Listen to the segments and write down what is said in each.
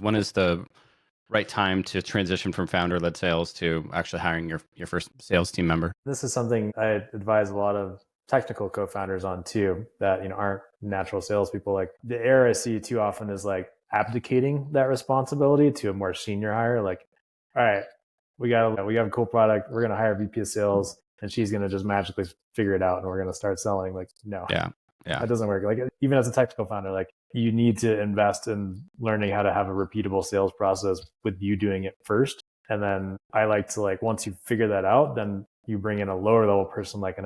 When is the right time to transition from founder-led sales to actually hiring your first sales team member? This is something I advise a lot of technical co-founders on too, that aren't natural salespeople. Like the error I see too often is like abdicating that responsibility to a more senior hire. Like, all right, we have a cool product. We're gonna hire a VP of sales, and she's gonna just magically figure it out, and we're gonna start selling. Like, no, Yeah. that doesn't work. Like even as a technical founder, like you need to invest in learning how to have a repeatable sales process with you doing it first. And then I like to once you figure that out, then you bring in a lower level person like an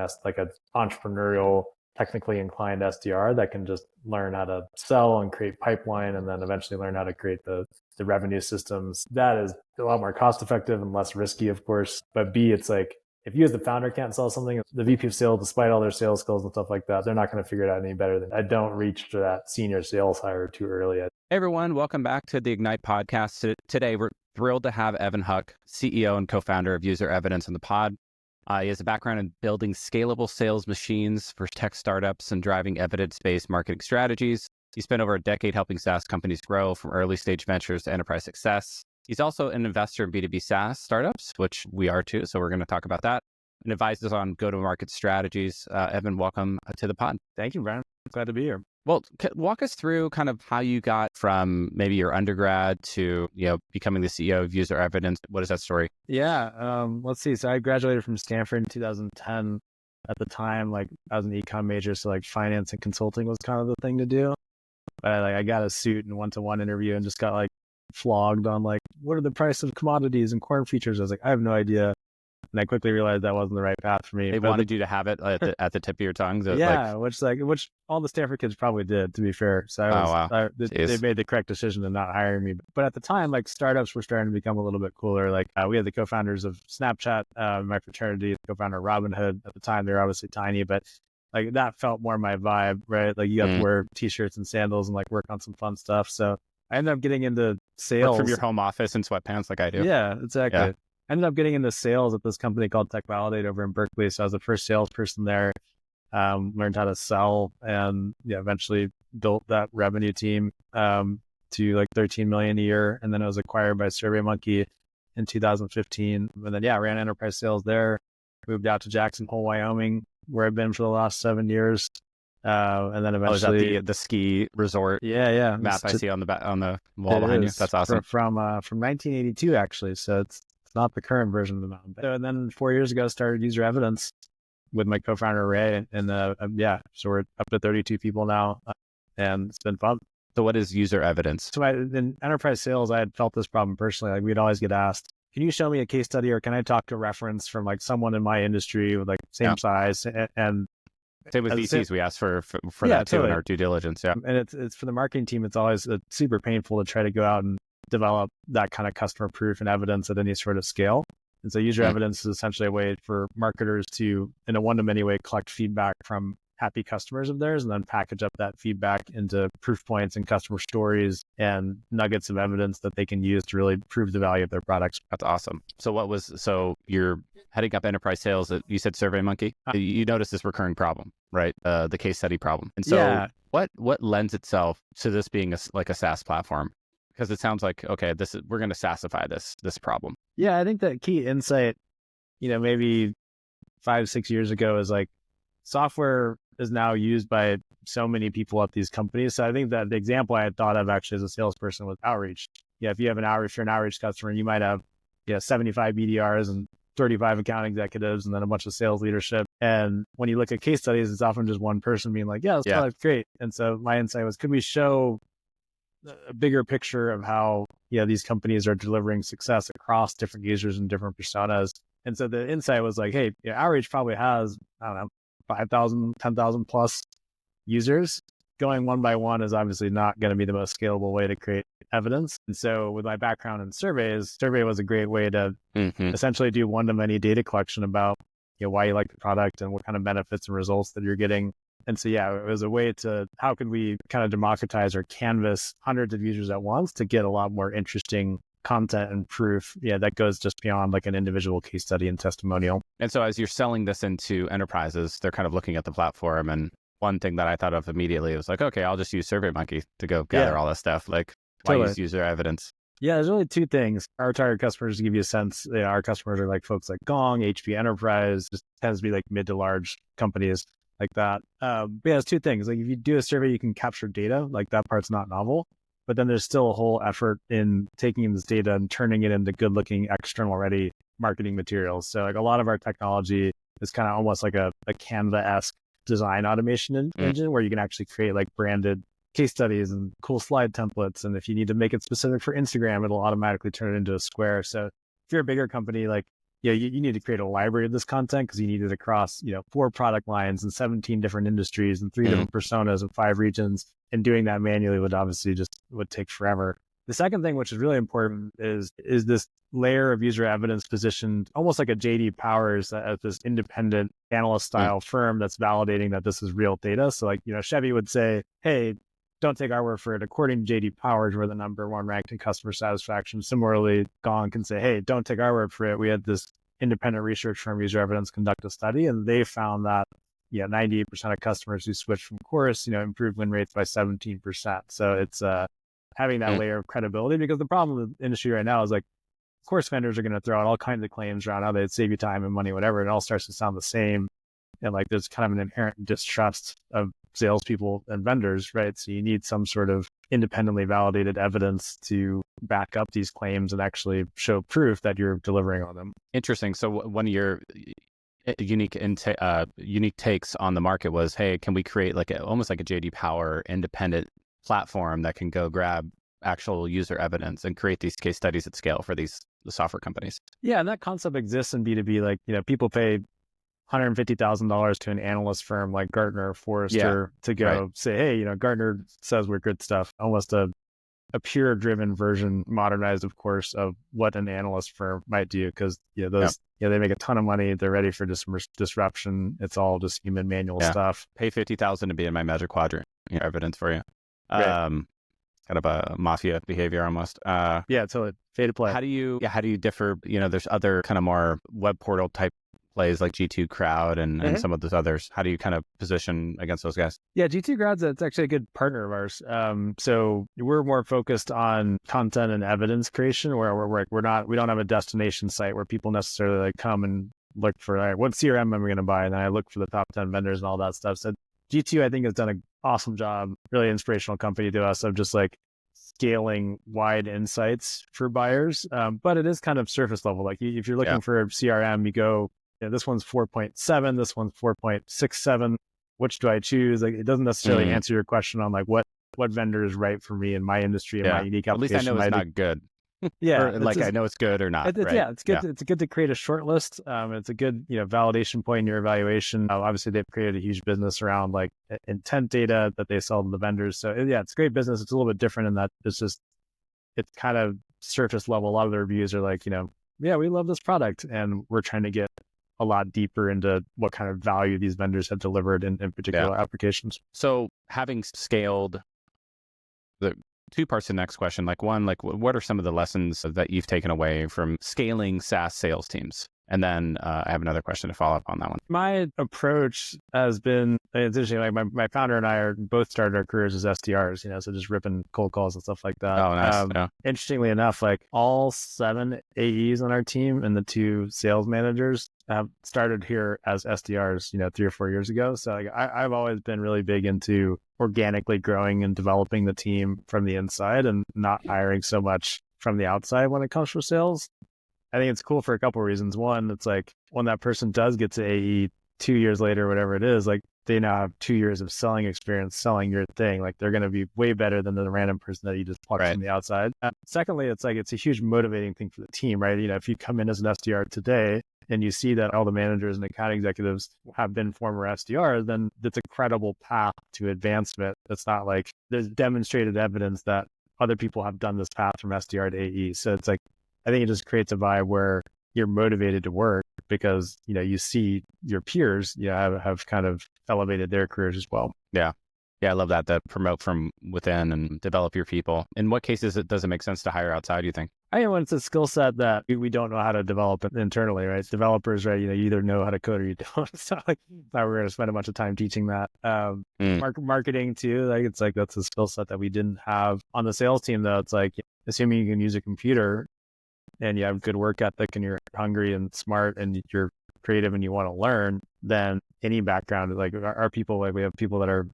entrepreneurial, technically inclined SDR that can just learn how to sell and create pipeline, and then eventually learn how to create the revenue systems. That is a lot more cost effective and less risky, of course. But B, it's like, if you as the founder can't sell something, the VP of sales, despite all their sales skills and stuff like that, they're not going to figure it out any better than I don't reach to that senior sales hire too early. Hey everyone, welcome back to the Ignite podcast. Today, we're thrilled to have Evan Huck, CEO and co-founder of User Evidence, on the pod. He has a background in building scalable sales machines for tech startups and driving evidence-based marketing strategies. He spent over a decade helping SaaS companies grow from early stage ventures to enterprise success. He's also an investor in B2B SaaS startups, which we are too, so we're going to talk about that, and advises on go-to-market strategies. Evan, welcome to the pod. Thank you, Brian. Glad to be here. Well, walk us through kind of how you got from maybe your undergrad to becoming the CEO of User Evidence. What is that story? Yeah, let's see. So I graduated from Stanford in 2010. At the time, I was an econ major, so finance and consulting was kind of the thing to do. But I got a suit and one-to-one interview and just got flogged on what are the price of commodities and corn futures. I was like, I have no idea. And I quickly realized that wasn't the right path for me. They wanted you to have it at the tip of your tongue. So yeah, which all the Stanford kids probably did, to be fair. So they made the correct decision in not hiring me. But at the time, startups were starting to become a little bit cooler. We had the co-founders of Snapchat, my fraternity, the co-founder of Robinhood. At the time, they were obviously tiny, but that felt more my vibe, right? You got to wear t-shirts and sandals and work on some fun stuff. So I ended up getting into sales. Work from your home office in sweatpants like I do. Yeah, exactly. Yeah. I ended up getting into sales at this company called Tech Validate over in Berkeley. So I was the first salesperson there, learned how to sell, and eventually built that revenue team to 13 million a year. And then I was acquired by SurveyMonkey in 2015. And then, ran enterprise sales there, moved out to Jackson Hole, Wyoming, where I've been for the last 7 years. And then eventually, is that the ski resort? Yeah. Map I see on the wall behind you. That's awesome. From 1982, actually. So it's not the current version of the mountain. And then 4 years ago, started User Evidence with my co-founder Ray, and so we're up to 32 people now, and it's been fun. So what is User Evidence? So in enterprise sales, I had felt this problem personally. We'd always get asked, "Can you show me a case study, or can I talk to a reference from someone in my industry with same size?" And same with VCs, we ask for that too in our due diligence. Yeah, and it's for the marketing team. It's always super painful to try to go out and develop that kind of customer proof and evidence at any sort of scale. And so User Evidence is essentially a way for marketers to, in a one-to-many way, collect feedback from happy customers of theirs, and then package up that feedback into proof points and customer stories and nuggets of evidence that they can use to really prove the value of their products. That's awesome. So you're heading up enterprise sales. You said SurveyMonkey. You noticed this recurring problem, right? The case study problem. And so what lends itself to this being a SaaS platform? Because it sounds like, okay, we're going to SaaSify this problem. Yeah, I think that key insight, maybe 5-6 years ago is software is now used by so many people at these companies. So I think that the example I had thought of actually as a salesperson was outreach. Yeah, if you're an outreach customer, you might have 75 BDRs and 35 account executives and then a bunch of sales leadership. And when you look at case studies, it's often just one person being this product's great. And so my insight was, could we show a bigger picture of how these companies are delivering success across different users and different personas? And so the insight was hey, outreach probably has, I don't know, 5,000, 10,000 plus users. Going one by one is obviously not going to be the most scalable way to create evidence. And so with my background in surveys, survey was a great way to essentially do one-to-many data collection about why you like the product and what kind of benefits and results that you're getting. And so, it was a way to, how could we kind of democratize or canvas hundreds of users at once to get a lot more interesting content and proof, that goes just beyond an individual case study and testimonial. And so as you're selling this into enterprises, they're kind of looking at the platform. And one thing that I thought of immediately was okay, I'll just use SurveyMonkey to go gather all this stuff. Why Totally. use user evidence? Yeah, there's really two things. Our target customers, to give you a sense, our customers are like folks like Gong, HP Enterprise, just tends to be like mid to large companies like that. But yeah, there's two things. Like if you do a survey, you can capture data, like that part's not novel. But then there's still a whole effort in taking this data and turning it into good looking external ready marketing materials. So like a lot of our technology is kind of almost like a Canva-esque design automation engine where you can actually create like branded case studies and cool slide templates. And if you need to make it specific for Instagram, it'll automatically turn it into a square. So if you're a bigger company, like, you need to create a library of this content because you need it across, 4 product lines and 17 different industries and 3 different personas and 5 regions. And doing that manually would take forever. The second thing, which is really important, is this layer of user evidence positioned almost like a JD Powers as this independent analyst style firm that's validating that this is real data. So like, Chevy would say, hey, don't take our word for it. According to JD Powers, we're the number 1 ranked in customer satisfaction. Similarly, Gong can say, hey, don't take our word for it. We had this independent research firm, User Evidence, conduct a study, and they found that 98% of customers who switched from course, improved win rates by 17%. So it's having that layer of credibility, because the problem with the industry right now is like, course vendors are going to throw out all kinds of claims around how they'd save you time and money, whatever. It all starts to sound the same. And like, there's kind of an inherent distrust of salespeople and vendors, right? So you need some sort of independently validated evidence to back up these claims and actually show proof that you're delivering on them. Interesting. So one of your unique takes on the market was, hey, can we create like almost like a JD Power independent platform that can go grab actual user evidence and create these case studies at scale for the software companies? Yeah, and that concept exists in B2B. Like, people pay $150,000 to an analyst firm like Gartner or Forrester to go say, hey, Gartner says we're good stuff. Almost a pure driven version, modernized, of course, of what an analyst firm might do. Because they make a ton of money. They're ready for disruption. It's all just human manual stuff. Pay $50,000 to be in my Magic Quadrant. Evidence for you. Kind of a mafia behavior almost. Yeah, totally. Pay to play. How do you differ? There's other kind of more web portal type plays like G2 Crowd and some of those others. How do you kind of position against those guys? Yeah, G2 Crowd's it's actually a good partner of ours. So we're more focused on content and evidence creation, where we don't have a destination site where people necessarily like come and look for, all right, what CRM am I going to buy, and then I look for the top 10 vendors and all that stuff. So G2, I think, has done an awesome job, really inspirational company to us, of just like scaling wide insights for buyers. But it is kind of surface level. Like if you're looking for a CRM, you go, this one's 4.7, this one's 4.67. Which do I choose? Like, it doesn't necessarily answer your question on like what vendor is right for me in my industry and my unique application. At least I know it's not good. Yeah, I know it's good or not. Yeah, it's good. It's good to create a short list. It's a good, validation point in your evaluation. Obviously, they've created a huge business around like intent data that they sell to the vendors. So it's great business. It's a little bit different in that it's kind of surface level. A lot of the reviews are like, we love this product, and we're trying to get a lot deeper into what kind of value these vendors have delivered in particular applications. So having scaled, the 2 parts to the next question, like one, like what are some of the lessons that you've taken away from scaling SaaS sales teams? And then I have another question to follow up on that one. My approach has been, it's interesting, like my founder and I are both started our careers as SDRs, so just ripping cold calls and stuff like that. Oh, nice. Interestingly enough, like all 7 AEs on our team and the 2 sales managers have started here as SDRs, 3 or 4 years ago. So like, I've always been really big into organically growing and developing the team from the inside and not hiring so much from the outside when it comes to sales. I think it's cool for a couple of reasons. One, it's like when that person does get to AE 2 years later, whatever it is, like they now have 2 years of selling experience, selling your thing. Like they're going to be way better than the random person that you just plucked from the outside. Secondly, it's a huge motivating thing for the team, right? If you come in as an SDR today and you see that all the managers and account executives have been former SDRs, then it's a credible path to advancement. It's not like there's demonstrated evidence that other people have done this path from SDR to AE. So it's like, I think it just creates a vibe where you're motivated to work because, you see your peers, have kind of elevated their careers as well. Yeah. Yeah. I love that promote from within and develop your people. In what cases does it make sense to hire outside, you think? I mean, when it's a skill set that we don't know how to develop it internally, right? Developers, right? You either know how to code or you don't. It's not like we're going to spend a bunch of time teaching that. Marketing too, like it's like that's a skill set that we didn't have on the sales team. Though it's like assuming you can use a computer and you have good work ethic and you're hungry and smart and you're creative and you want to learn, then any background, like our people, like we have people that are,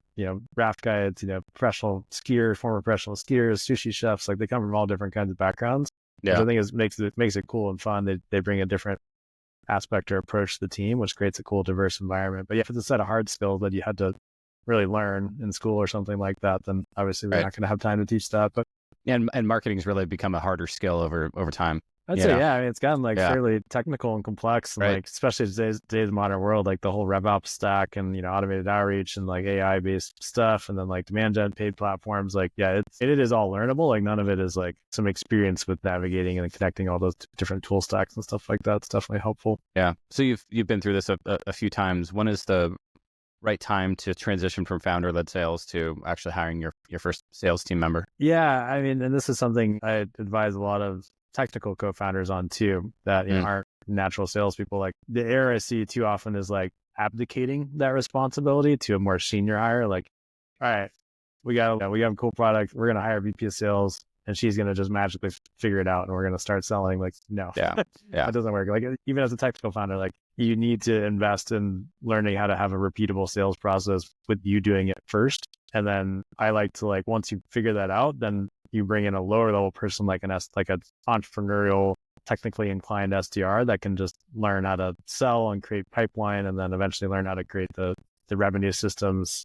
raft guides, professional skiers, former professional skiers, sushi chefs, like they come from all different kinds of backgrounds. Yeah. Which I think makes it cool and fun. They bring a different aspect or approach to the team, which creates a cool, diverse environment. But if it's a set of hard skills that you had to really learn in school or something like that, then obviously we're not going to have time to teach that. But and marketing's really become a harder skill over time. I'd say, I mean, it's gotten fairly technical and complex, and like especially today's modern world, like the whole RevOps stack and automated outreach and like AI based stuff, and then like demand gen paid platforms. Like, it is all learnable. Like none of it is like some experience with navigating and connecting all those different tool stacks and stuff like that. It's definitely helpful. Yeah. So you've been through this a few times. When is the right time to transition from founder-led sales to actually hiring your first sales team member? Yeah, I mean, and this is something I advise a lot of technical co-founders on too, that aren't natural salespeople. Like the error I see too often is like abdicating that responsibility to a more senior hire. Like, all right, we have a cool product. We're going to hire a VP of sales and she's going to just magically figure it out and we're going to start selling. Like, no, that doesn't work. Like even as a technical founder, like you need to invest in learning how to have a repeatable sales process with you doing it first. And then I like to once you figure that out, then you bring in a lower level person like an entrepreneurial, technically inclined SDR that can just learn how to sell and create pipeline, and then eventually learn how to create the revenue systems.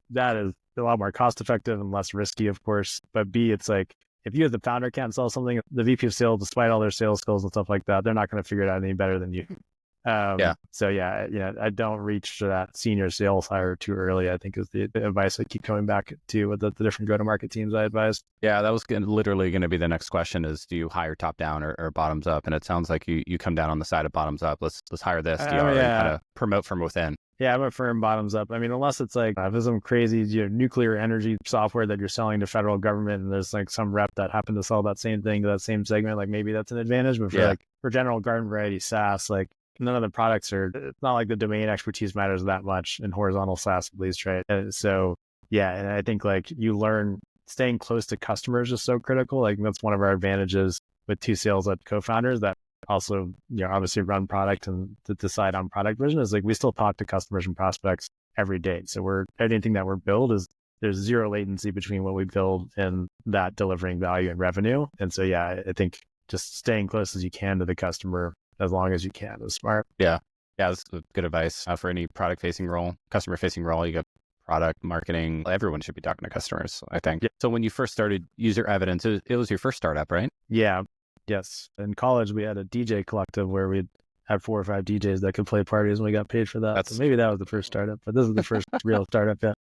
That is a lot more cost effective and less risky, of course. But B, it's like if you as the founder can't sell something, the VP of sales, despite all their sales skills and stuff like that, they're not going to figure it out any better than you. So I don't reach that senior sales hire too early, I think is the advice I keep coming back to with the different go-to-market teams I advise. Yeah, that was literally going to be the next question is, do you hire top down or bottoms up? And it sounds like you come down on the side of bottoms up. Let's hire this DR and kind of promote from within. Yeah, I'm a firm bottoms up. I mean, unless it's like if there's some crazy nuclear energy software that you're selling to federal government and there's like some rep that happened to sell that same thing to that same segment, like maybe that's an advantage. But for general garden variety SaaS, like none of the products it's not like the domain expertise matters that much in horizontal SaaS, at least, right? And I think like you learn staying close to customers is so critical. Like that's one of our advantages with two sales-led co-founders that also, obviously run product and to decide on product vision is like we still talk to customers and prospects every day. So anything that we're build is there's zero latency between what we build and that delivering value and revenue. And so, I think just staying close as you can to the customer as long as you can is smart. Yeah, that's good advice for any product-facing role, customer-facing role. You got product, marketing. Everyone should be talking to customers, I think. Yeah. So when you first started User Evidence, it was your first startup, right? Yeah. Yes. In college, we had a DJ collective where we'd have 4 or 5 DJs that could play parties and we got paid for that. So maybe that was the first startup, but this is the first real startup. Yeah.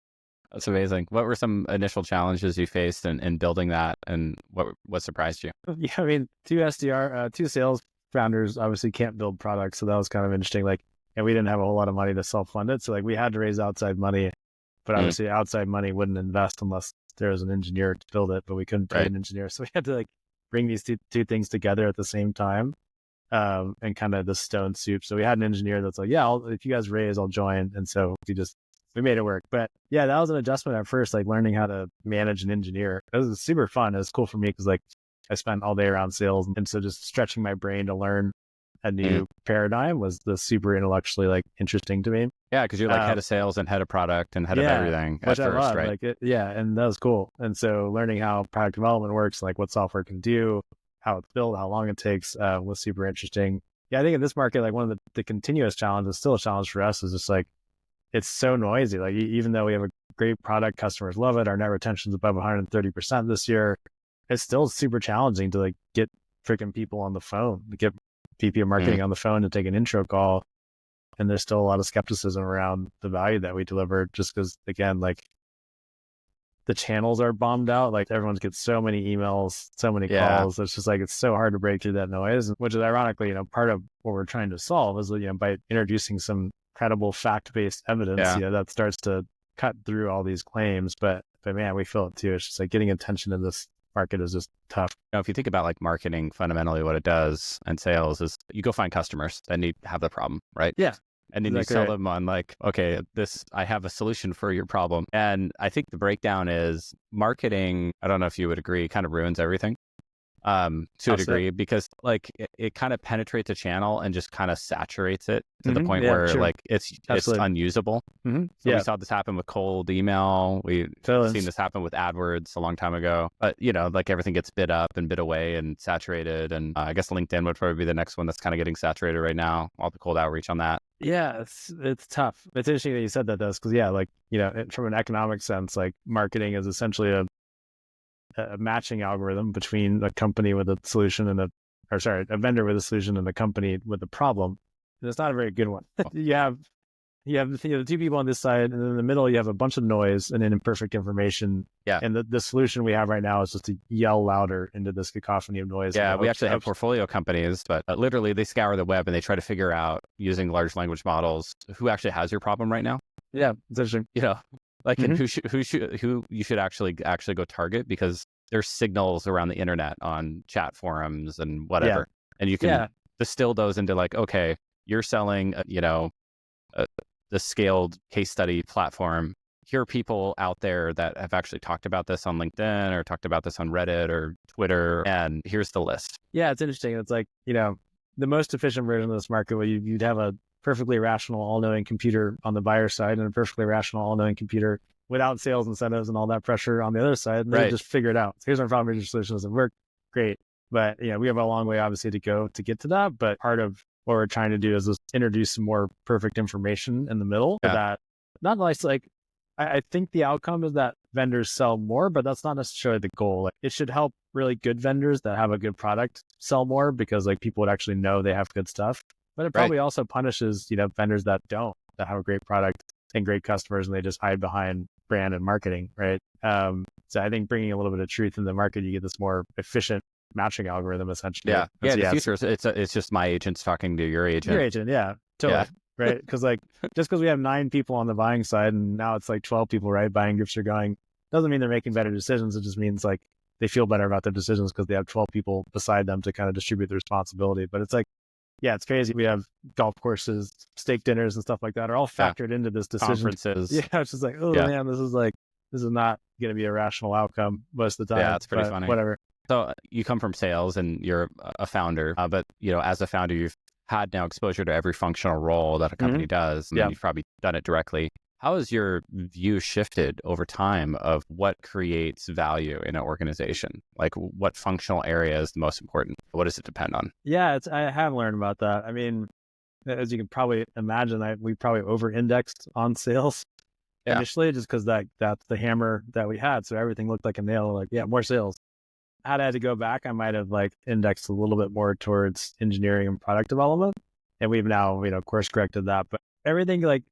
That's amazing. What were some initial challenges you faced in building that, and what surprised you? Yeah, I mean, two sales founders obviously can't build products. So that was kind of interesting. And we didn't have a whole lot of money to self-fund it. So we had to raise outside money, but obviously outside money wouldn't invest unless there was an engineer to build it, but we couldn't pay an engineer. So we had to bring these two things together at the same time, and kind of the stone soup. So we had an engineer that's like, if you guys raise, I'll join. And so we made it work. But that was an adjustment at first, learning how to manage an engineer. It was super fun. It was cool for me because I spent all day around sales. And so just stretching my brain to learn a new paradigm was the super intellectually interesting to me. Yeah, because you're head of sales and head of product and head of everything at first, right? And that was cool. And so learning how product development works, what software can do, how it's built, how long it takes, was super interesting. Yeah, I think in this market, one of the continuous challenges, still a challenge for us, is just it's so noisy. Even though we have a great product, customers love it, our net retention is above 130% this year, it's still super challenging to get freaking people on the phone, to get VP of marketing on the phone to take an intro call. And there's still a lot of skepticism around the value that we deliver, just because, again, the channels are bombed out. Everyone gets so many emails, so many calls. It's just it's so hard to break through that noise, which is ironically, part of what we're trying to solve is, by introducing some credible fact-based evidence, that starts to cut through all these claims. But man, we feel it too. It's just getting attention in this market is just tough. If you think about like marketing, fundamentally what it does and sales is you go find customers that have the problem, right? Yeah. And then Exactly you sell right. them on like, okay, I have a solution for your problem. And I think the breakdown is marketing, I don't know if you would agree, kind of ruins everything to a I'll say. degree, because like it kind of penetrates a channel and just kind of saturates it to the point Yeah, where sure. like it's Absolutely. unusable. So Yeah, we saw this happen with cold email. We've totally. seen this happen with AdWords a long time ago. But like everything gets bid up and bid away and saturated. And I guess LinkedIn would probably be the next one that's kind of getting saturated right now. All the cold outreach on that. Yeah, it's tough. It's interesting that you said that, though, because like from an economic sense, like marketing is essentially a matching algorithm between a company with a solution and a vendor with a solution and a company with a problem. And it's not a very good one. You have the two people on this side, and then in the middle you have a bunch of noise and then imperfect information. Yeah. And the solution we have right now is just to yell louder into this cacophony of noise. Yeah, we actually have portfolio companies, but literally they scour the web and they try to figure out using large language models who actually has your problem right now. Yeah, it's interesting. Like and who you should actually go target, because there's signals around the internet on chat forums and whatever, and you can distill those into like, okay, you're selling the scaled case study platform. Here are people out there that have actually talked about this on LinkedIn or talked about this on Reddit or Twitter, and here's the list. Yeah, it's interesting. It's like, the most efficient version of this market where you'd have a perfectly rational, all-knowing computer on the buyer side and a perfectly rational, all-knowing computer without sales incentives and all that pressure on the other side. And they just figure it out. So here's my problem, here's your solution, doesn't work. Great. But we have a long way obviously to go to get to that. But part of what we're trying to do is just introduce some more perfect information in the middle so that not like I think the outcome is that vendors sell more, but that's not necessarily the goal. Like, it should help really good vendors that have a good product sell more, because like people would actually know they have good stuff. But it probably also punishes, vendors that don't, that have a great product and great customers, and they just hide behind brand and marketing, right? So I think bringing a little bit of truth in the market, you get this more efficient matching algorithm, essentially. Yeah. In the future, it's just my agents talking to your agent. Your agent, yeah, totally. Yeah. Right? Because like, just because we have 9 people on the buying side and now it's like 12 people, right? Buying groups are going, doesn't mean they're making better decisions. It just means like they feel better about their decisions because they have 12 people beside them to kind of distribute the responsibility. But it's like, yeah, it's crazy. We have golf courses, steak dinners and stuff like that are all factored into this decision. Conferences. Yeah, it's just like, man, this is not going to be a rational outcome most of the time. Yeah, it's pretty funny. Whatever. So you come from sales and you're a founder, but as a founder, you've had now exposure to every functional role that a company does. And you've probably done it directly. How has your view shifted over time of what creates value in an organization? Like, what functional area is the most important? What does it depend on? Yeah, I have learned about that. I mean, as you can probably imagine, we probably over-indexed on sales initially, just because that's the hammer that we had. So everything looked like a nail. Like, more sales. Had I had to go back, I might have like indexed a little bit more towards engineering and product development. And we've now, course corrected that. But everything, like,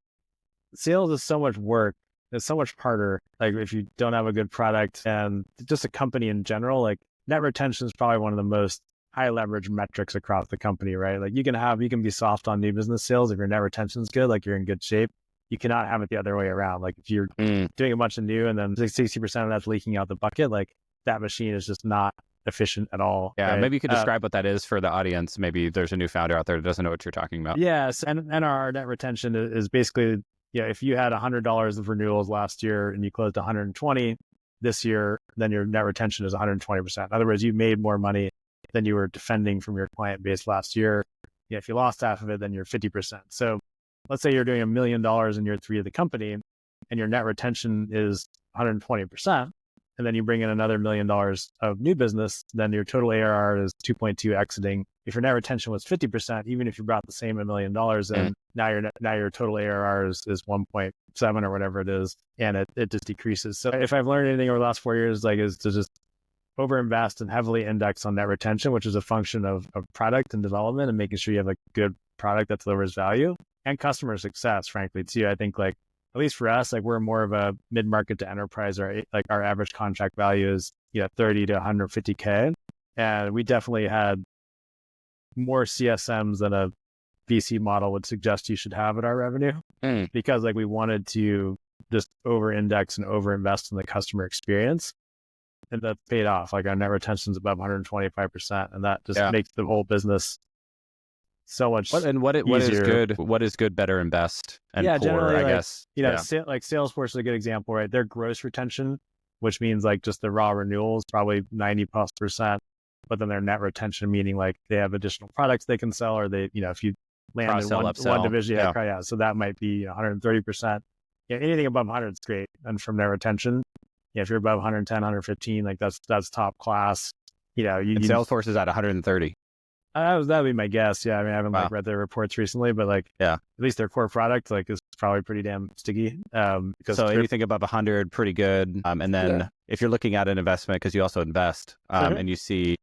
sales is so much work. It's so much harder. Like, if you don't have a good product, and just a company in general, like net retention is probably one of the most high leverage metrics across the company, right? Like, you can be soft on new business sales. If your net retention is good, like, you're in good shape. You cannot have it the other way around. Like, if you're doing a bunch of new and then 60% of that's leaking out the bucket, like, that machine is just not efficient at all. Yeah, right? Maybe you could describe what that is for the audience. Maybe there's a new founder out there that doesn't know what you're talking about. Yes, and our net retention is basically, if you had $100 of renewals last year and you closed 120 this year, then your net retention is 120%. In other words, you made more money than you were defending from your client base last year. If you lost half of it, then you're 50%. So let's say you're doing $1 million in year 3 of the company and your net retention is 120%. And then you bring in another $1 million of new business, then your total ARR is 2.2 exiting. If your net retention was 50%, even if you brought the same $1 million in, now your total ARR is 1.7 or whatever it is, and it just decreases. So if I've learned anything over the last 4 years, like, is to just overinvest and heavily index on net retention, which is a function of product and development and making sure you have a good product that delivers value, and customer success, frankly, too. I think, like, at least for us, like, we're more of a mid-market to enterprise. Our average contract value is 30 to 150K. And we definitely had more CSMs than a VC model would suggest you should have at our revenue, because like we wanted to just over-index and over-invest in the customer experience. and that's paid off. Like our net retention is above 125%, and that just makes the whole business so much what is easier. good? What is good, better, and best? And poor, generally, I like, guess. Like Salesforce is a good example, right? Their gross retention, which means like just the raw renewals, probably 90+%. But then their net retention, meaning like they have additional products they can sell, or they, if you land in one division, so that might be 130%. Anything above 100 is great. And from their retention, if you're above 110, 115, like that's top class. Salesforce is at 130. That would be my guess. Yeah, I mean, I haven't read their reports recently, but like, at least their core product like is probably pretty damn sticky. Because anything above 100, pretty good. And then if you're looking at an investment, because you also invest, and you see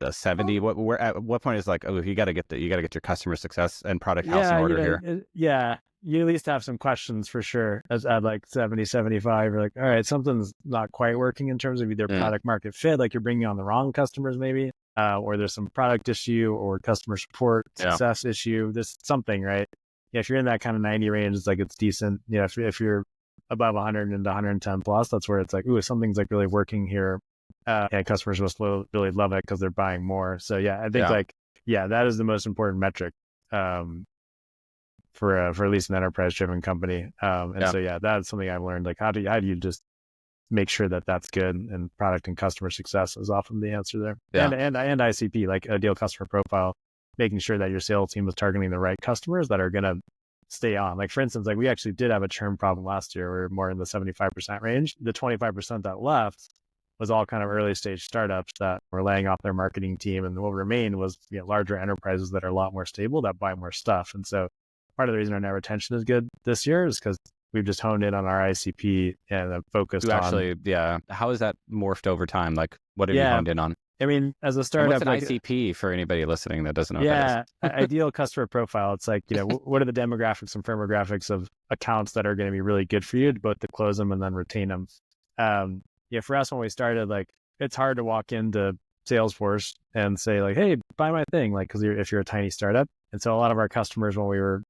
a 70, at what point is like, oh, you got to get your customer success and product house in order here. You at least have some questions for sure. As at like 70, 75, you're like, all right, something's not quite working in terms of either product market fit, like you're bringing on the wrong customers maybe. Or there's some product issue or customer support success issue. There's something, right? If you're in that kind of 90 range, it's like it's decent. If you're above 100 and 110 plus, that's where it's like, ooh, something's like really working here. And customers must really love it because they're buying more. So I think that is the most important metric for at least an enterprise-driven company. So that's something I've learned. Like how do you just make sure that that's good, and product and customer success is often the answer there. And ICP, like ideal customer profile, making sure that your sales team is targeting the right customers that are going to stay on. Like for instance, like we actually did have a churn problem last year. We're more in the 75% range. The 25% that left was all kind of early stage startups that were laying off their marketing team. And what remained was larger enterprises that are a lot more stable, that buy more stuff. And so part of the reason our net retention is good this year is because we've just honed in on our ICP and focused on... How has that morphed over time? Like, what have you honed in on? I mean, as a startup... And what's an ICP for anybody listening that doesn't know what that is? Ideal customer profile. It's like, what are the demographics and firmographics of accounts that are going to be really good for you to both to close them and then retain them? For us, when we started, like, it's hard to walk into Salesforce and say like, hey, buy my thing, like, because if you're a tiny startup. And so a lot of our customers, when we were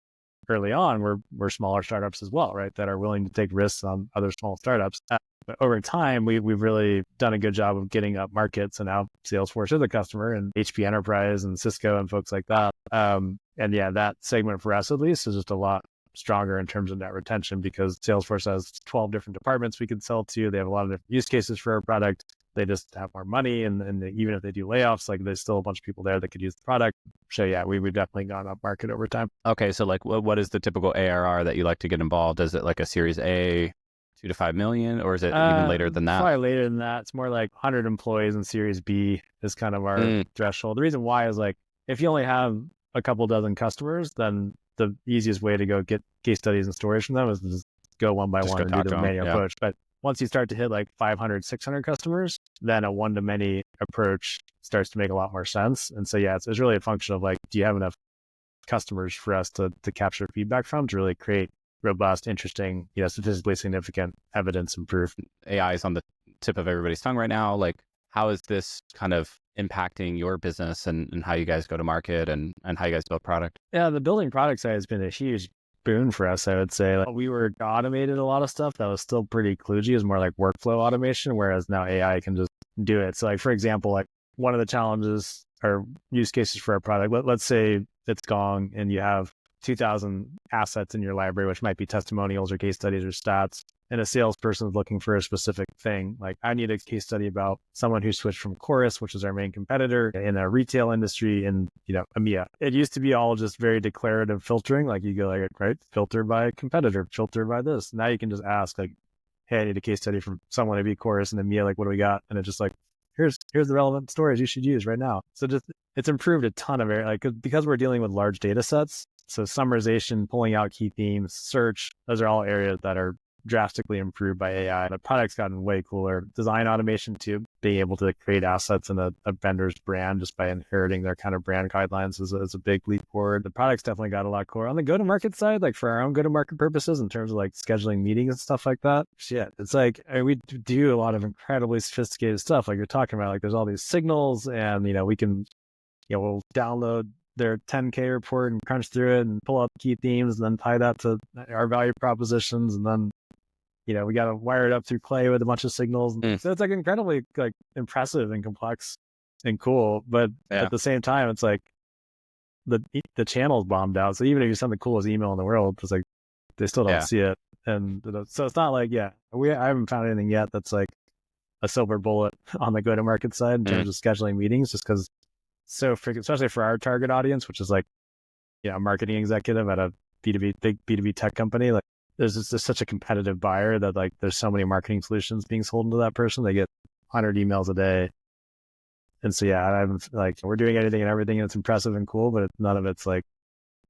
early on, we're smaller startups as well, right? That are willing to take risks on other small startups. But over time, we've really done a good job of getting up markets, and now Salesforce is a customer, and HP Enterprise and Cisco and folks like that. That segment for us at least is just a lot stronger in terms of net retention, because Salesforce has 12 different departments we could sell to. They have a lot of different use cases for our product. They just have more money, and even if they do layoffs, like there's still a bunch of people there that could use the product. So we've definitely gone up market over time. Okay, so like, what is the typical ARR that you like to get involved? Is it like a Series A, 2 to 5 million, or is it even later than that? Probably later than that. It's more like 100 employees, and Series B is kind of our threshold. The reason why is like, if you only have a couple dozen customers, then the easiest way to go get case studies and stories from them is to just go one by one and do the manual approach. But once you start to hit like 500, 600 customers, then a one-to-many approach starts to make a lot more sense. And so, it's really a function of like, do you have enough customers for us to capture feedback from to really create robust, interesting, statistically significant evidence and proof? AI is on the tip of everybody's tongue right now. Like, how is this kind of impacting your business and how you guys go to market and how you guys build product? Yeah, the building product side has been a huge boon for us, I would say. Like, we were automated a lot of stuff that was still pretty kludgy. It was more like workflow automation, whereas now AI can just do it. So like, for example, like one of the challenges or use cases for our product, let's say it's Gong and you have 2,000 assets in your library, which might be testimonials or case studies or stats. And a salesperson is looking for a specific thing. Like, I need a case study about someone who switched from Chorus, which is our main competitor in a retail industry in, EMEA. It used to be all just very declarative filtering. Like, you go like, right, filter by competitor, filter by this. Now you can just ask like, hey, I need a case study from someone to be Chorus in EMEA. Like, what do we got? And it's just like, here's the relevant stories you should use right now. So just, it's improved a ton of it. Like, because we're dealing with large data sets. So summarization, pulling out key themes, search, those are all areas that are drastically improved by AI. The product's gotten way cooler. Design automation too, being able to create assets in a vendor's brand just by inheriting their kind of brand guidelines is a big leap forward. The product's definitely got a lot cooler. On the go-to-market side, like for our own go-to-market purposes, in terms of like scheduling meetings and stuff like that, it's like, we do a lot of incredibly sophisticated stuff. Like you're talking about, like there's all these signals and, we can, we'll download their 10K report and crunch through it and pull out key themes and then tie that to our value propositions and then we got to wire it up through clay with a bunch of signals. So it's like incredibly like impressive and complex and cool. But at the same time, it's like the channel's bombed out. So even if you send the coolest email in the world, it's like they still don't see it. And so it's not like, I haven't found anything yet that's like a silver bullet on the go-to-market side in terms of scheduling meetings, just because so freaking, especially for our target audience, which is like, a marketing executive at a big B2B tech company. Like there's such a competitive buyer that like there's so many marketing solutions being sold to that person. They get 100 emails a day. And so, I'm like, we're doing anything and everything, and it's impressive and cool, but none of it's like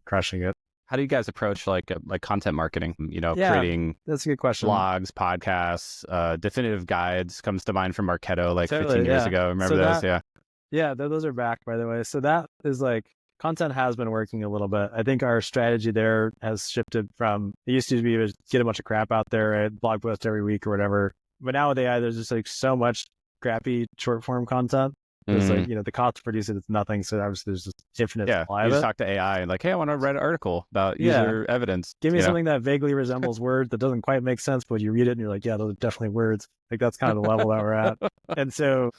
crushing it. How do you guys approach like content marketing? Creating that's a good question. Blogs, podcasts, definitive guides comes to mind from Marketo like 15 years ago. Remember those? Those are back, by the way. So that is like, content has been working a little bit. I think our strategy there has shifted from, it used to be to get a bunch of crap out there, right? Blog post every week or whatever. But now with AI, there's just like so much crappy short form content. It's like, the cost to produce it is nothing. So obviously there's just infinite supply you of just it. talk to AI and like, hey, I want to write an article about user evidence. Give me something that vaguely resembles words that doesn't quite make sense, but you read it and you're like, yeah, those are definitely words. Like that's kind of the level that we're at. And so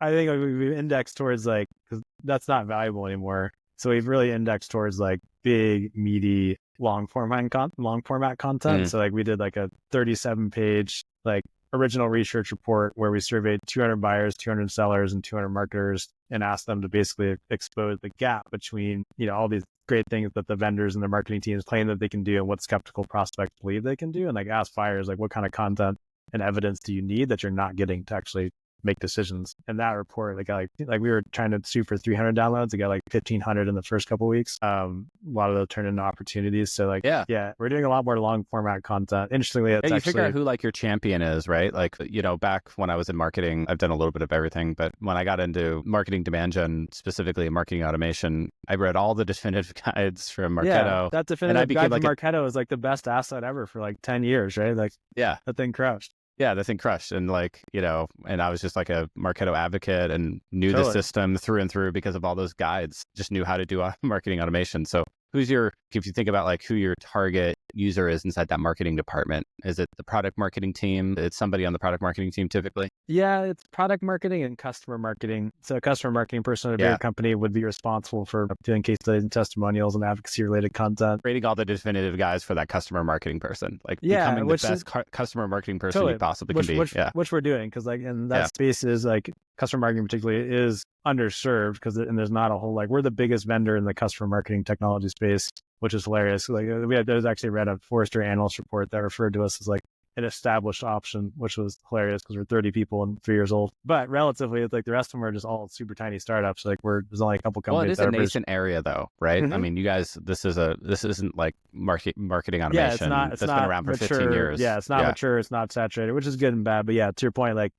I think we've indexed towards like, because that's not valuable anymore. So we've really indexed towards like big, meaty, long format content. So like we did like a 37-page like original research report where we surveyed 200 buyers, 200 sellers, and 200 marketers, and asked them to basically expose the gap between all these great things that the vendors and the marketing teams claim that they can do and what skeptical prospects believe they can do, and like ask buyers like what kind of content and evidence do you need that you're not getting to actually make decisions. And that report, like we were trying to shoot for 300 downloads. It got like 1,500 in the first couple of weeks. A lot of those turned into opportunities. So like, we're doing a lot more long format content. Interestingly, it's you actually figure out who like your champion is, right? Like, back when I was in marketing, I've done a little bit of everything, but when I got into marketing demand gen, specifically marketing automation, I read all the definitive guides from Marketo. Yeah, that definitive guide from Marketo is like the best asset ever for like 10 years, right? Like, that thing crushed. Yeah, the thing crushed. And like, and I was just like a Marketo advocate and knew the system through and through because of all those guides, just knew how to do marketing automation. So if you think about like who your target user is inside that marketing department, is it the product marketing team? It's somebody on the product marketing team typically? Yeah, it's product marketing and customer marketing. So a customer marketing person at a bigger company would be responsible for doing case studies and testimonials and advocacy related content. Creating all the definitive guides for that customer marketing person. Like becoming the best customer marketing person you possibly can be. Which we're doing, because like in that space is like customer marketing particularly is underserved and there's not a whole, like we're the biggest vendor in the customer marketing technology space, which is hilarious. Like there's actually read a Forrester analyst report that referred to us as like an established option, which was hilarious because we're 30 people and 3 years old. But relatively, it's like the rest of them are just all super tiny startups. Like there's only a couple companies. Well, it is a nascent area though, right? I mean, you guys, this isn't like marketing automation. That's been around for mature, 15 years. Yeah, it's not mature. It's not saturated, which is good and bad. But yeah, to your point, like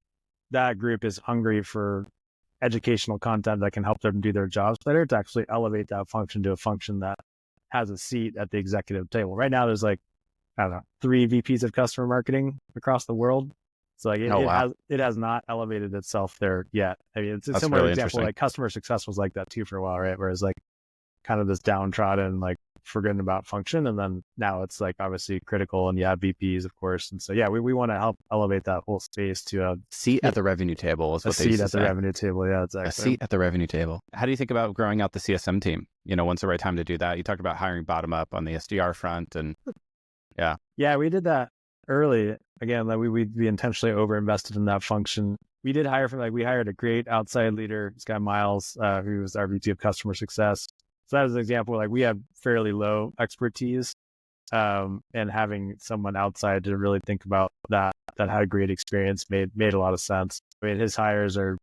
that group is hungry for educational content that can help them do their jobs better, to actually elevate that function to a function that has a seat at the executive table. Right now, there's like, I don't know, 3 VPs of customer marketing across the world. So like it has not elevated itself there yet. I mean, it's a similar really example. Like customer success was like that too for a while, right? Whereas like kind of this downtrodden, like forgetting about function. And then now it's like obviously critical, and VPs, of course. And so, we want to help elevate that whole space to a seat at the revenue table is what they seat used to at say. the revenue table. Yeah, exactly. A seat at the revenue table. How do you think about growing out the CSM team? When's the right time to do that? You talked about hiring bottom up on the SDR front, and we did that early. Again, like we intentionally over-invested in that function. We did hire we hired a great outside leader, this guy Miles, who was our VP of customer success. So that was an example where like we have fairly low expertise, and having someone outside to really think about that had a great experience made a lot of sense. I mean, his hires are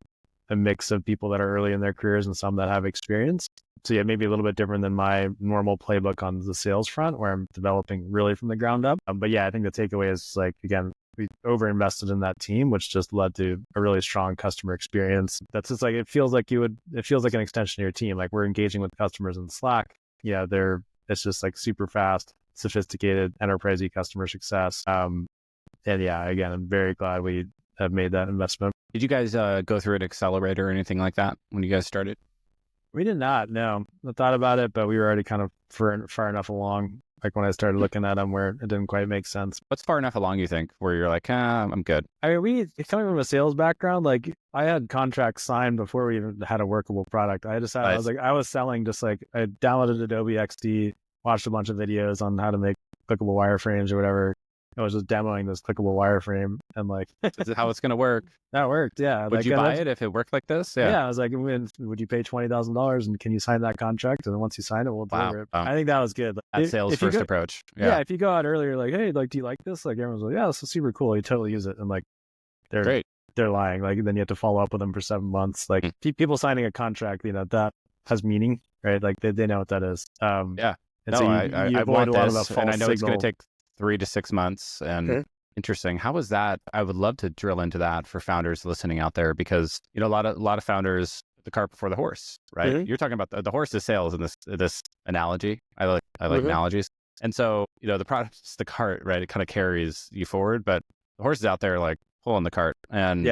a mix of people that are early in their careers and some that have experience. So maybe a little bit different than my normal playbook on the sales front, where I'm developing really from the ground up. But I think the takeaway is like, again, we over-invested in that team, which just led to a really strong customer experience. That's just like, it feels like an extension of your team. Like we're engaging with customers in Slack. It's just like super fast, sophisticated, enterprise-y customer success. And again, I'm very glad we have made that investment. Did you guys go through an accelerator or anything like that when you guys started? We did not, no. I thought about it, but we were already kind of far enough along like when I started looking at them where it didn't quite make sense. What's far enough along, you think, where you're like, I'm good? I mean, coming from a sales background, like I had contracts signed before we even had a workable product. I was selling just like I downloaded Adobe XD, watched a bunch of videos on how to make clickable wireframes or whatever. I was just demoing this clickable wireframe and like, is it how it's going to work? That worked. Yeah. Would you buy it if it worked like this? Yeah. I was like, would you pay $20,000 and can you sign that contract? And then once you sign it, we'll deliver it. I think that was good. That sales first approach. Yeah. If you go out earlier, like, hey, like, do you like this? Like everyone's like, yeah, this is super cool. You totally use it. And like, they're lying. Like then you have to follow up with them for 7 months. Like people signing a contract, that has meaning, right? Like they know what that is. Yeah. And no, so I want this, and I know it's going to take 3 to 6 months. And interesting. How was that? I would love to drill into that for founders listening out there, because a lot of founders, the cart before the horse, right? You're talking about the horse is sales in this analogy. I like analogies. And so the product is the cart, right? It kind of carries you forward, but the horse is out there like pulling the cart. And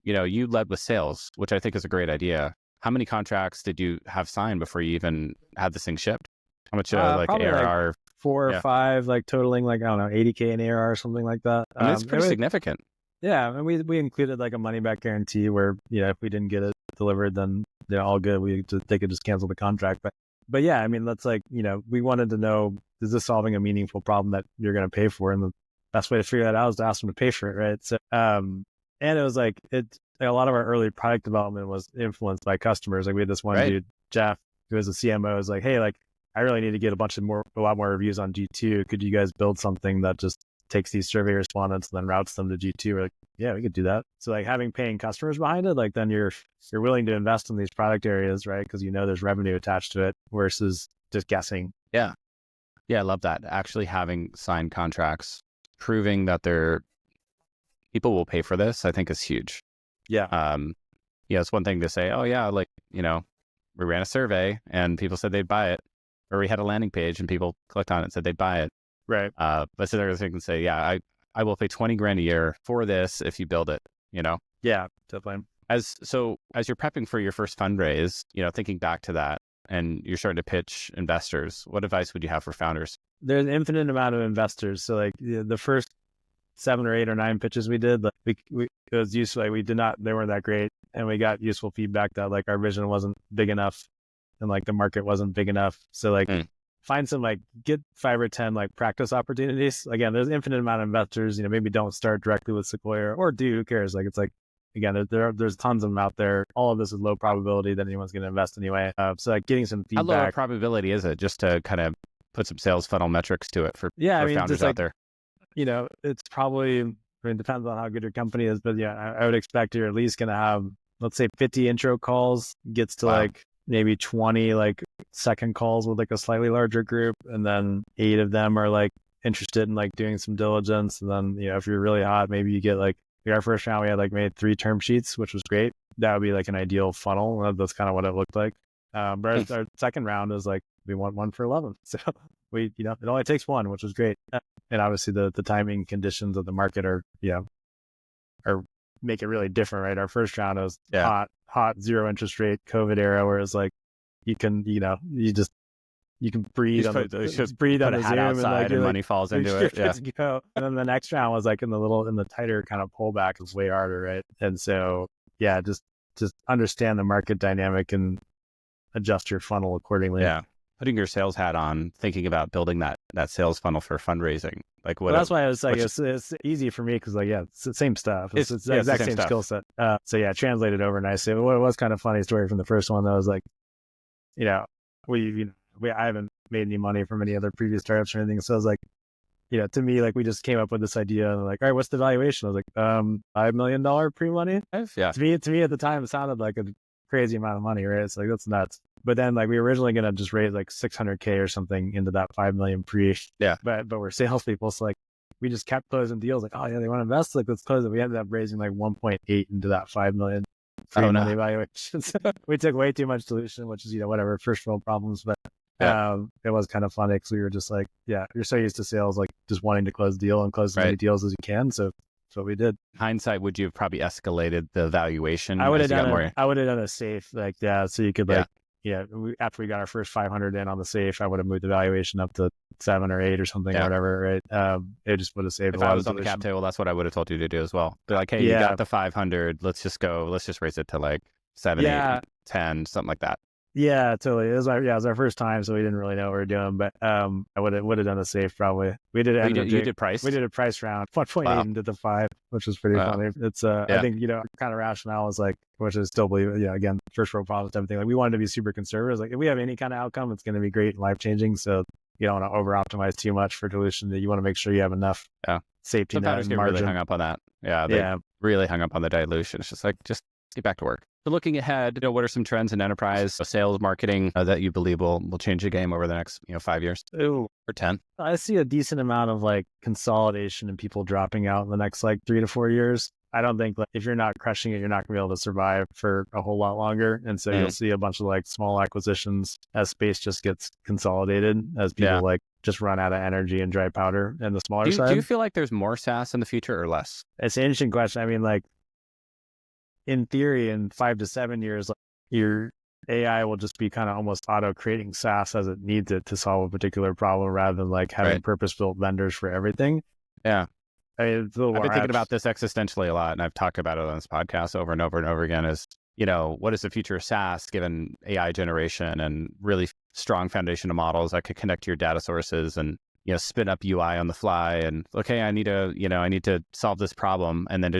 you led with sales, which I think is a great idea. How many contracts did you have signed before you even had this thing shipped? How much ARR? Like 4 or 5, like totaling like, I don't know, 80K in ARR or something like that. I mean, it's pretty significant. Yeah. And we included like a money back guarantee where, if we didn't get it delivered, then they're all good. They could just cancel the contract. But yeah, I mean, that's like, we wanted to know, is this solving a meaningful problem that you're going to pay for? And the best way to figure that out is to ask them to pay for it. Right. So, and it was like, a lot of our early product development was influenced by customers. Like we had this one dude, Jeff, who was a CMO, was like, hey, like, I really need to get a lot more reviews on G2. Could you guys build something that just takes these survey respondents and then routes them to G2? We're like, yeah, we could do that. So like having paying customers behind it, like then you're willing to invest in these product areas, right? Because there's revenue attached to it versus just guessing. Yeah. Yeah, I love that. Actually having signed contracts, proving that people will pay for this, I think is huge. Yeah. It's one thing to say, oh yeah, like, we ran a survey and people said they'd buy it. Or we had a landing page and people clicked on it and said they'd buy it. Right. But so they're going to say, yeah, I will pay $20,000 a year for this if you build it, Yeah, definitely. As you're prepping for your first fundraise, thinking back to that and you're starting to pitch investors, what advice would you have for founders? There's an infinite amount of investors. So like the first 7 or 8 or 9 pitches we did, like it was useful. Like they weren't that great. And we got useful feedback that like our vision wasn't big enough. And like the market wasn't big enough. So like find some, like get 5 or 10 like practice opportunities. Again, there's an infinite amount of investors, maybe don't start directly with Sequoia or do, who cares? Like, it's like, again, there's tons of them out there. All of this is low probability that anyone's going to invest anyway. So like getting some feedback. How low a probability is it, just to kind of put some sales funnel metrics to it for founders out there? It's probably, depends on how good your company is, but yeah, I would expect you're at least going to have, let's say 50 intro calls, gets to like maybe 20 like second calls with like a slightly larger group, and then 8 of them are like interested in like doing some diligence. And then if you're really hot, maybe you get like our first round we had like made 3 term sheets, which was great. That would be like an ideal funnel. That's kind of what it looked like. But our second round is like we want 1 for 11, so we it only takes 1, which was great. And obviously the timing conditions of the market are make it really different, right? Our first round was hot 0 interest rate COVID era, whereas like you can you can breathe on the breathe on the Zoom outside and money falls into it. Yeah. And then the next round was like in the tighter kind of pullback is way harder, right? And so just understand the market dynamic and adjust your funnel accordingly. Yeah. Putting your sales hat on, thinking about building that sales funnel for fundraising. Like what? Well, that's why I was like, it's easy for me because like, it's the same stuff. It's the exact same skill set. So yeah, translated over nicely. It was kind of funny story from the first one that was like, I haven't made any money from any other previous startups or anything. So I was like, to me, like we just came up with this idea and like, all right, what's the valuation? I was like, $5 million pre-money. Yeah. To me at the time, it sounded like a crazy amount of money, right? It's like, that's nuts. But then like we were originally going to just raise like 600K or something into that 5 million pre. Yeah. But we're salespeople. So like we just kept closing deals like, oh yeah, they want to invest. Like, let's close it. We ended up raising like 1.8 into that 5 million money valuation. So we took way too much dilution, which is, whatever, first world problems. But it was kind of funny because we were just like, you're so used to sales, like just wanting to close the deal and close as many deals as you can. So that's what we did. Hindsight, would you have probably escalated the valuation? I would have done a safe, like, so you could like, after we got our first 500 in on the safe, I would have moved the valuation up to 7 or 8 or something or whatever, right? It just would have saved a lot. If I was on the cap table, that's what I would have told you to do as well. Be like, hey, you got the 500. Let's just raise it to like 7, 8, 10, something like that. Yeah, totally. It was our first time, so we didn't really know what we were doing. But I would have done the safe probably. We did it. You did price. We did a price round, 1.8 into the 5, which was pretty funny. It's I think kind of rationale is like, which is still believe again, first world problems, everything. Like we wanted to be super conservative. Like if we have any kind of outcome, it's going to be great and life changing. So you don't want to over optimize too much for dilution. That you want to make sure you have enough safety net and margin. Really hung up on that. They really hung up on the dilution. It's just like just get back to work. So looking ahead, what are some trends in enterprise sales marketing that you believe will change the game over the next 5 years or 10? I see a decent amount of like consolidation and people dropping out in the next like 3 to 4 years. I don't think like if you're not crushing it, you're not gonna be able to survive for a whole lot longer. And so you'll see a bunch of like small acquisitions as space just gets consolidated as people like just run out of energy and dry powder and the smaller side. Do you feel like there's more SaaS in the future or less? It's an interesting question. I mean, like in theory, in 5 to 7 years, like, your AI will just be kind of almost auto creating SaaS as it needs it to solve a particular problem rather than like having purpose-built vendors for everything. Yeah. I mean, it's a little I've been thinking about this existentially a lot, and I've talked about it on this podcast over and over and over again is, what is the future of SaaS given AI generation and really strong foundational models that could connect to your data sources and, spin up UI on the fly and, okay, I need to solve this problem. And then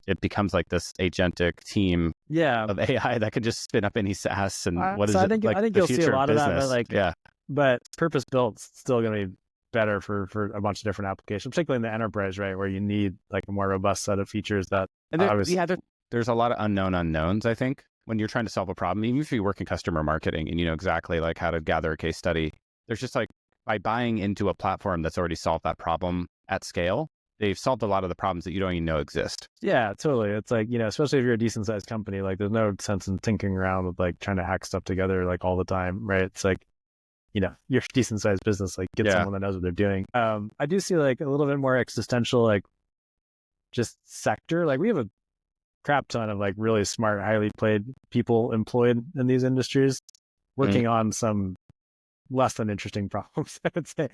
it becomes like this agentic team of AI that can just spin up any SaaS and I think you'll see a lot of that, but purpose built still going to be better for a bunch of different applications, particularly in the enterprise, right, where you need like a more robust set of features that. And there's a lot of unknown unknowns. I think when you're trying to solve a problem, even if you work in customer marketing and you know exactly like how to gather a case study, there's just like by buying into a platform that's already solved that problem at scale, they've solved a lot of the problems that you don't even know exist. Yeah, totally. It's like, especially if you're a decent sized company, like there's no sense in tinkering around with like trying to hack stuff together like all the time, right? It's like, you're a decent sized business, like get someone that knows what they're doing. I do see like a little bit more existential, like just sector. Like we have a crap ton of like really smart, highly paid people employed in these industries working on some less than interesting problems, I would say.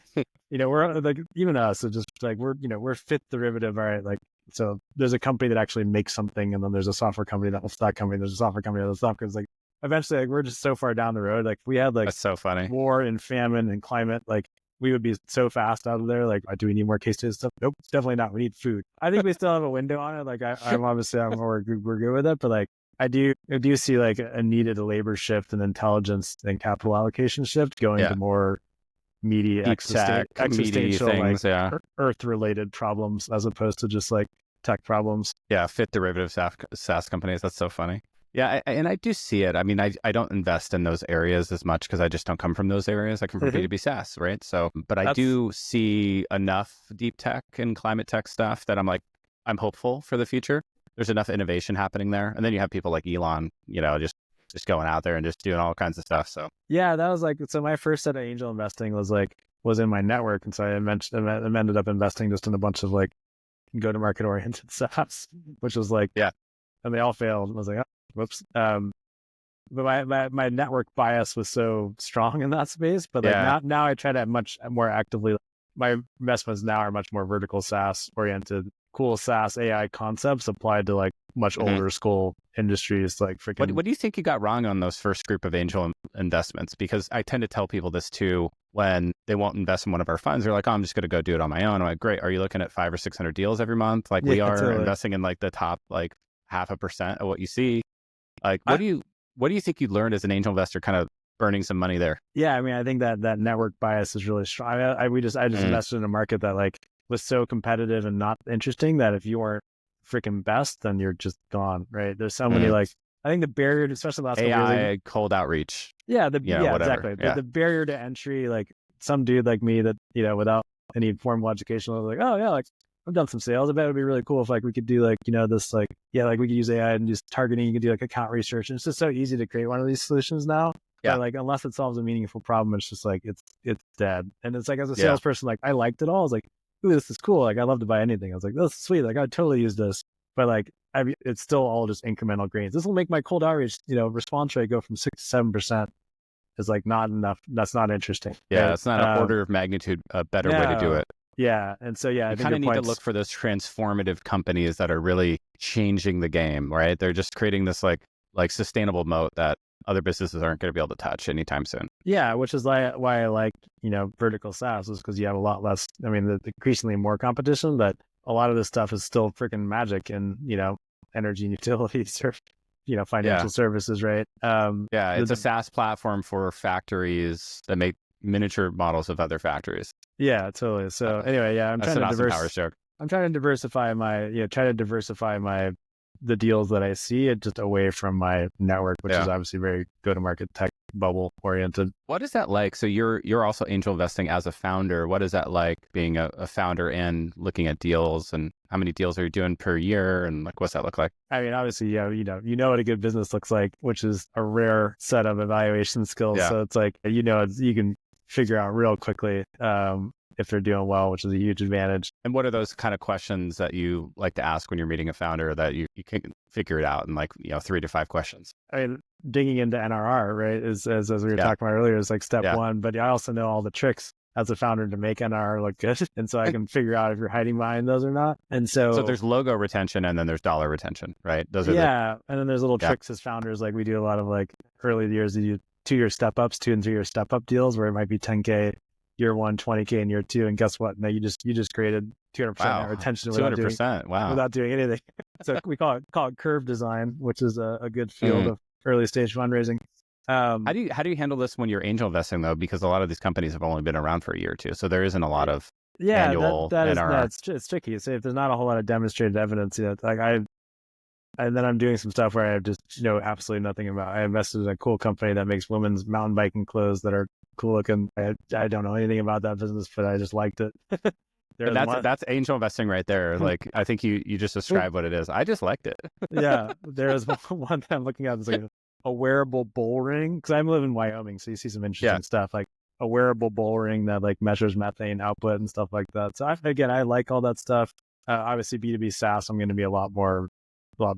We're like, even us, so just like we're fifth derivative. All right. Like, so there's a company that actually makes something, and then there's a software company that helps that company. There's a software company that does software. It's like, eventually, like we're just so far down the road. Like if we had like that's so funny war and famine and climate, like we would be so fast out of there. Like, do we need more case studies stuff? Nope, definitely not. We need food. I think we still have a window on it. Like we're good with it, but like I do see like a needed labor shift and intelligence and capital allocation shift going to more meaty existential things, like earth related problems as opposed to just like tech problems. Yeah, fit derivative SaaS companies. That's so funny. Yeah, and I do see it. I mean, I don't invest in those areas as much because I just don't come from those areas. I come from B2B SaaS, right? So, but I do see enough deep tech and climate tech stuff that I'm hopeful for the future. There's enough innovation happening there. And then you have people like Elon, just going out there and just doing all kinds of stuff. So yeah, that was like, so my first set of angel investing was in my network. And so I ended up investing just in a bunch of like go-to-market oriented SaaS, which was like, and they all failed. I was like, whoops. But my network bias was so strong in that space. But like now I try to much more actively. My investments now are much more vertical SaaS oriented, cool SaaS AI concepts applied to like much older school industries. Like freaking. What do you think you got wrong on those first group of angel investments? Because I tend to tell people this too when they won't invest in one of our funds. They're like, "Oh, I'm just going to go do it on my own." I'm like, "Great. Are you looking at 500 or 600 deals every month? Like we are investing in like the top like 0.5% of what you see." Like, what do you think you learned as an angel investor, kind of burning some money there? Yeah, I mean, I think that network bias is really strong. I just invested in a market that like was so competitive and not interesting that if you weren't freaking best, then you're just gone, right? There's so many like, I think the barrier, especially the last AI, couple years, cold outreach. Yeah, exactly. The barrier to entry, like some dude like me that without any formal education was like, oh yeah, like I've done some sales. I bet it would be really cool if like we could do like, this like, like we could use AI and just targeting. You could do like account research. And it's just so easy to create one of these solutions now. Yeah. But, like unless it solves a meaningful problem, it's just like, it's dead. And it's like, as a salesperson, like I liked it all. I was like, ooh, this is cool. Like I love to buy anything. I was like, this is sweet. Like I'd totally use this. But like, it's still all just incremental gains. This will make my cold outreach, response rate go from 6 to 7%. is like not enough. That's not interesting. Yeah, right? it's not an order of magnitude a better way to do it. Yeah. And so, yeah, I You think kind your of need to point's- look for those transformative companies that are really changing the game, right? They're just creating this like sustainable moat that other businesses aren't going to be able to touch anytime soon. Yeah, which is why I like, vertical SaaS is because you have a lot less, the increasingly more competition, but a lot of this stuff is still freaking magic and, energy and utilities or, financial services, right? Yeah, it's a SaaS platform for factories that make miniature models of other factories. Yeah, totally. So anyway, yeah, I'm trying to diversify the deals that I see it just away from my network, which is obviously very go-to-market tech bubble oriented. What is that like? So you're also angel investing as a founder. What is that like being a founder and looking at deals, and how many deals are you doing per year, and like what's that look like? I mean, obviously, you know what a good business looks like, which is a rare set of evaluation skills. Yeah. So it's like you can figure out real quickly if they're doing well, which is a huge advantage. And what are those kind of questions that you like to ask when you're meeting a founder that you can figure it out in 3 to 5 questions? I mean, digging into NRR, right, is as we were talking about earlier, is like step one. But I also know all the tricks as a founder to make NRR look good. And so I can figure out if you're hiding behind those or not. And so there's logo retention and then there's dollar retention, right? Those are and then there's little tricks as founders. Like we do a lot of like early years, you do 2-year step ups, 2 and 3 year step up deals where it might be 10K year one, 20K in year two. And guess what? No, you just created 200% net retention 200%. without doing anything. So we call it curve design, which is a good field of early stage fundraising. How do you handle this when you're angel investing though? Because a lot of these companies have only been around for a year or two, so there isn't a lot of annual NRR. It's tricky. So if there's not a whole lot of demonstrated evidence, and then I'm doing some stuff where I have just know absolutely nothing about. I invested in a cool company that makes women's mountain biking clothes that are cool looking. I don't know anything about that business, but I just liked it. That's angel investing right there. Like I think you just described what it is. I just liked it. Yeah, there's one that I'm looking at. It's like a wearable bull ring, because I live in Wyoming, so you see some interesting stuff like a wearable bull ring that like measures methane output and stuff like that. So I like all that stuff. Obviously B2B SaaS, I'm going to be a lot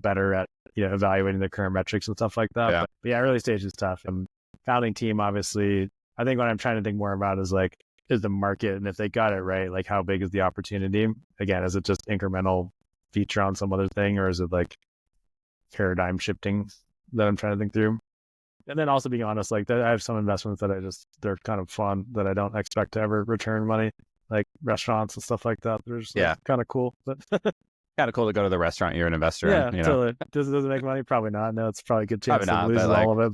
better at evaluating the current metrics and stuff like that. But early stage is tough. And founding team, obviously, I think what I'm trying to think more about is the market, and if they got it right, like how big is the opportunity? Again, is it just incremental feature on some other thing, or is it like paradigm shifting that I'm trying to think through? And then also being honest, like I have some investments that they're kind of fun that I don't expect to ever return money, like restaurants and stuff like that. They're just kind of cool. But kind of cool to go to the restaurant you're an investor in. Totally. Does it make money? Probably not. No, it's probably a good chance to lose all of it.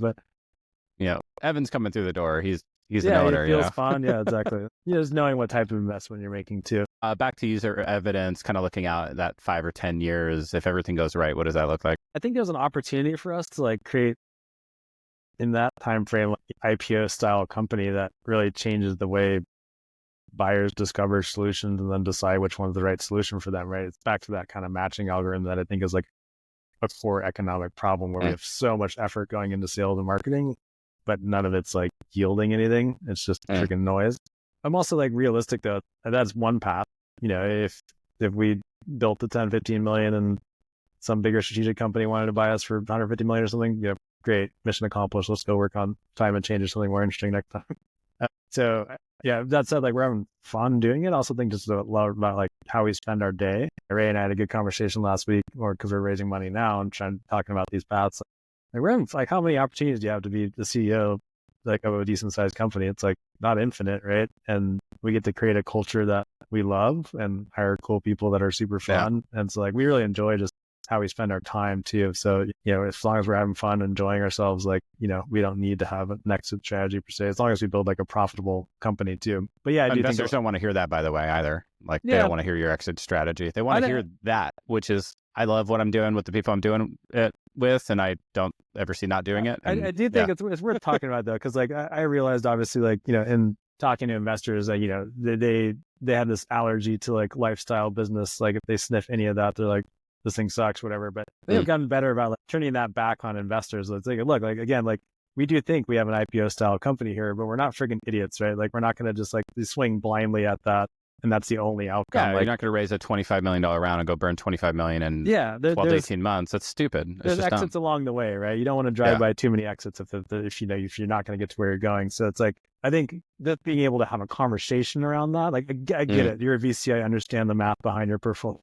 But Evan's coming through the door. He's an yeah, owner. It feels fun. Yeah, exactly. Just knowing what type of investment you're making too. Back to user evidence, kind of looking out at that 5 or 10 years. If everything goes right, what does that look like? I think there's an opportunity for us to create in that time frame IPO style company that really changes the way buyers discover solutions and then decide which one's the right solution for them, right? It's back to that kind of matching algorithm that I think is like a core economic problem where we have so much effort going into sales and marketing, but none of it's yielding anything. It's just freaking noise. I'm also realistic though. That's one path. If we built the 10, 15 million and some bigger strategic company wanted to buy us for 150 million or something, great, mission accomplished. Let's go work on climate change or something more interesting next time. So that said, we're having fun doing it. I also think just a lot about how we spend our day. Ray and I had a good conversation last week, because we're raising money now and talking about these paths. We're having, how many opportunities do you have to be the CEO of a decent sized company? It's not infinite, right? And we get to create a culture that we love and hire cool people that are super fun. And so we really enjoy just how we spend our time too. So, as long as we're having fun, enjoying ourselves, we don't need to have an exit strategy per se, as long as we build a profitable company too. But yeah, investors don't want to hear that, by the way, either. They don't want to hear your exit strategy. They want to hear that, which is, I love what I'm doing with the people I'm doing it with, and I don't ever see not doing it. And, I do think it's worth talking about though, because I realized obviously in talking to investors, they have this allergy to lifestyle business. If they sniff any of that, they're like, this thing sucks, whatever. But they've gotten better about turning that back on investors. Let's take a look. Again, we do think we have an IPO style company here, but we're not freaking idiots, right? We're not going to just swing blindly at that and that's the only outcome. Yeah, you're not going to raise a $25 million round and go burn $25 million in 12 to 18 months. That's stupid. There's exits along the way, right? You don't want to drive by too many exits if you're not going to get to where you're going. So it's like, I think that being able to have a conversation around that, like I get it. You're a VC. I understand the math behind your portfolio.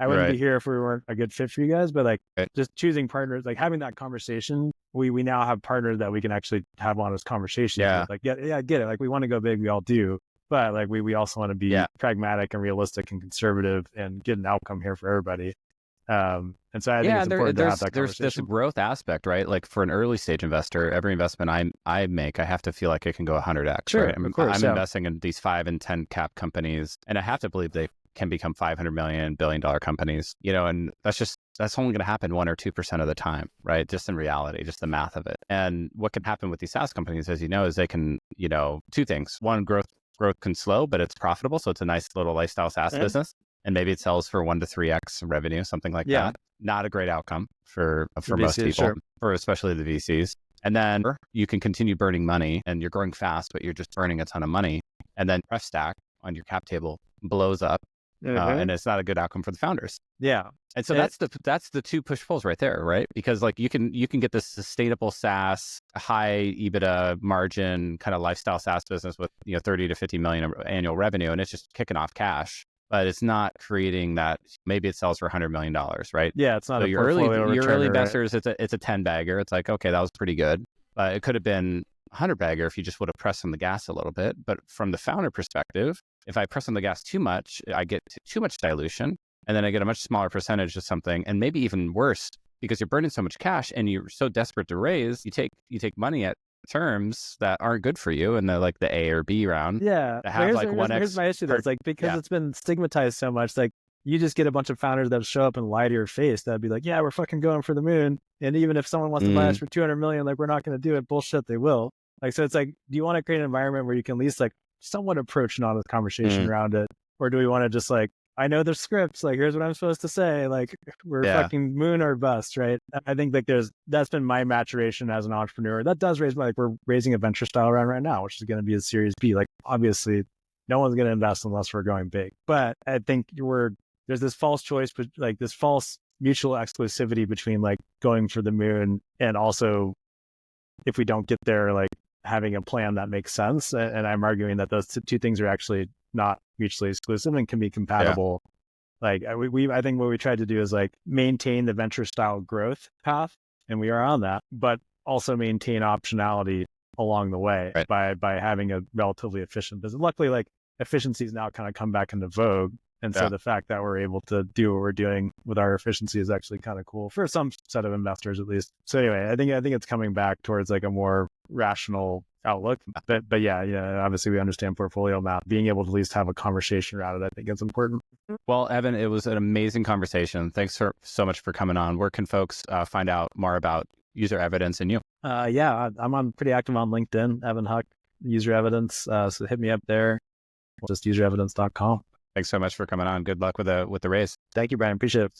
I wouldn't be here if we weren't a good fit for you guys, but like just choosing partners, like having that conversation, we now have partners that we can actually have honest conversations with. Like, I get it. Like we want to go big. We all do. But like we also want to be pragmatic and realistic and conservative and get an outcome here for everybody. And so I think it's important to have that conversation. There's this growth aspect, right? Like for an early stage investor, every investment I make, I have to feel like it can go 100x. Sure, right? of course, I'm investing in these 5 and 10 cap companies, and I have to believe they can become $500 million, billion-dollar companies. And that's only going to happen 1 or 2% of the time, right? Just in reality, just the math of it. And what can happen with these SaaS companies, as you know, is they can, 2 things. One, growth can slow, but it's profitable. So it's a nice little lifestyle SaaS business. And maybe it sells for 1 to 3x revenue, something like that. Not a great outcome for most people, for especially the VCs. And then you can continue burning money and you're growing fast, but you're just burning a ton of money. And then pref stack on your cap table blows up. And it's not a good outcome for the founders. Yeah. And so that's the 2 push pulls right there, right? Because like you can get this sustainable SaaS, high EBITDA margin kind of lifestyle SaaS business with 30 to 50 million of annual revenue, and it's just kicking off cash, but it's not creating that. Maybe it sells for $100 million, right? Yeah, it's not so a your early investors. Right? It's a 10 bagger. It's like, okay, that was pretty good, but it could have been 100 bagger if you just would have pressed on the gas a little bit. But from the founder perspective, if I press on the gas too much, I get too much dilution, and then I get a much smaller percentage of something, and maybe even worse, because you're burning so much cash and you're so desperate to raise, you take money at terms that aren't good for you in the A or B round. Yeah. Here's my issue though. It's like, because it's been stigmatized so much, like you just get a bunch of founders that show up and lie to your face. That'd be like, yeah, we're fucking going for the moon. And even if someone wants to buy us for 200 million, like we're not going to do it. Bullshit. They will. Like, so it's like, do you want to create an environment where you can at least like somewhat approach an honest conversation around it? Or do we want to just like, I know the scripts, like here's what I'm supposed to say, like we're fucking moon or bust, right? I think like that's been my maturation as an entrepreneur. That does raise we're raising a venture style round right now, which is going to be a Series B. Like obviously no one's going to invest unless we're going big. But I think there's this false choice, but like this false mutual exclusivity between like going for the moon and also if we don't get there, like having a plan that makes sense. And I'm arguing that those 2 things are actually not mutually exclusive and can be compatible. Like I think what we tried to do is like maintain the venture style growth path, and we are on that, but also maintain optionality along the way by having a relatively efficient business. Luckily, like efficiencies now kind of come back into vogue. And so the fact that we're able to do what we're doing with our efficiency is actually kind of cool for some set of investors, at least. So anyway, I think it's coming back towards like a more rational outlook. But yeah, obviously we understand portfolio math. Being able to at least have a conversation around it, I think is important. Well, Evan, it was an amazing conversation. Thanks so much for coming on. Where can folks find out more about User Evidence and you? I'm pretty active on LinkedIn, Evan Huck, User Evidence. So hit me up there. Just userevidence.com. Thanks so much for coming on. Good luck with the race. Thank you, Brian. Appreciate it.